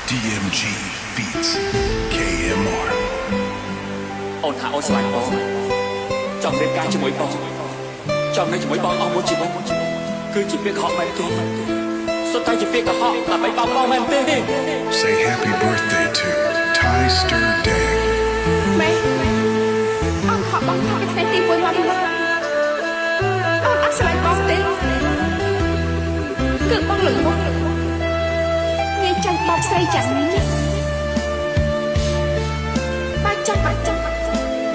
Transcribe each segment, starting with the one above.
DMG Beats KMR អូនថាអូនស្លាញ់បងចង់រៀបការជាមួយបងចង់នៅជាមួយបងអស់មួយជីវិតគឺជាពាក្យកុហកមែនទេសុទ្ធតែជាពាក្យកុហកដើម្បីបោកបងមែនទេ Say happy birthday to Ty Stir Dang ម៉ែអងខកបងខកថ្ងៃទី1មកអូនអត់ស្លាញ់បងទេគឺបងលឹងបងងាយចាញ់បោកស្រីចាស់នេះបាច់ចាំ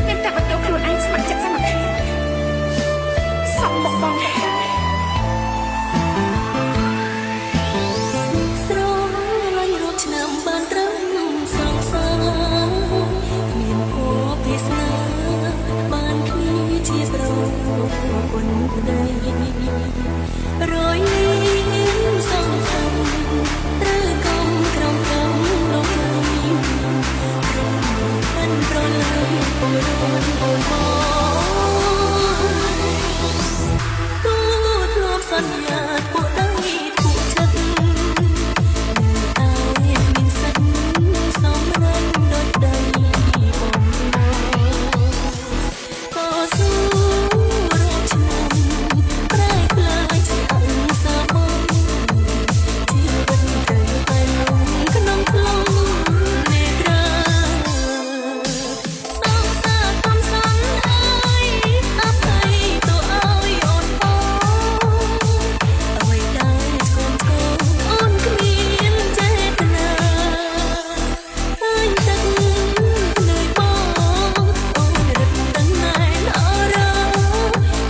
មានតែបន្ទោខ្លួនឯងស្ម័គ្រចិត្តសមាធិសំបុកបងស្រលាញ់រូបឆ្នាំបានត្រឹមសងសាមានភពវាសនាបានគ្នាជាប្រពន្ធប្តីរយនេះសំខាន់ត្រូវកំក្រំកំលងមិនប្រឡាយអូនបងគូធ្លាប់សន្យាពួកដៃពួកចិត្តមានសិនសំរានដូចដីបងក៏ស៊ូរកឆ្នាំប្រែក្លាយជាអង្សាបងជីវិតត្រូវតែលំក្នុងផ្លូវនេត្រាសងសាកំសន់អើយអភ័យទៅឲ្យអូនបងអ្វីដែលឆ្កូនអូនគ្មានចេតនាហើយទឹកភ្នែកបងអូនរត់ទាំងណែនអរ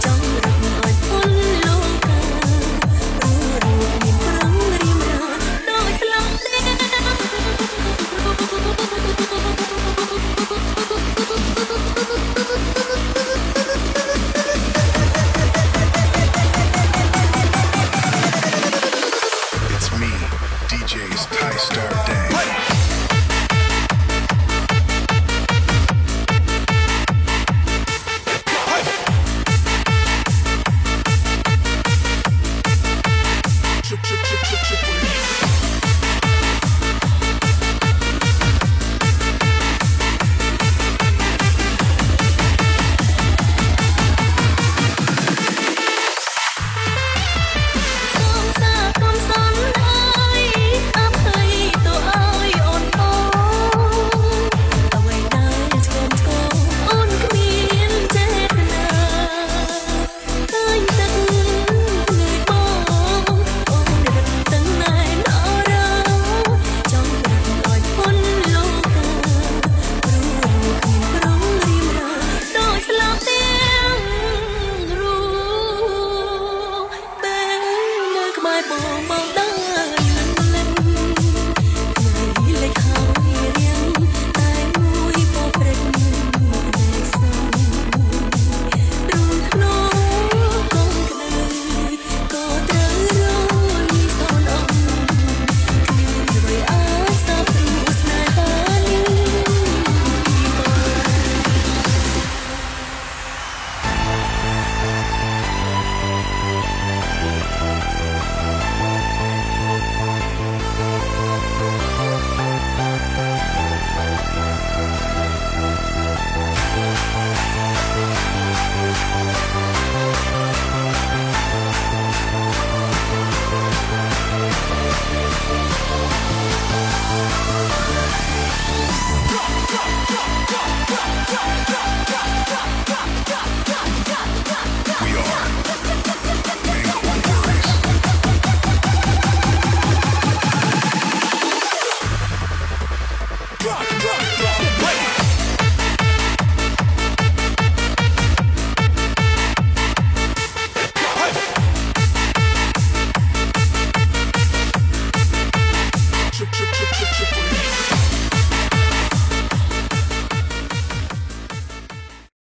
ចង់រត់ឲ្យพ้นលោកការួចមានប្រឹងរៀមរាដោយស្លាប់ទេ It's me, DJ's Ty Star Dangសងសាកំសន់អើយអភ័យទៅឲ្យអូនបងអ្វីដែលឆ្កូនអូនគ្មានចេតនាឃើញទឹកភ្នែកបងអូនរត់ទាំងណែនអរចង់រត់ឲ្យพ้นលោកកាព្រោះគ្មានប្រងរៀមរាដោយស្លាប់ទាំងរូបពេលនៅក្បែរបងដើរលឹងថ្ងៃលេចហើយរៀងតែមួយពព្រឹកដែលសងទ្រូងក្នុងកងក្ដៅក៏ត្រូវរយសូនអងគ្មានអ្វីអាចស្ដាប់ព្រោះស្នេហានេះបងWe are Mango Worries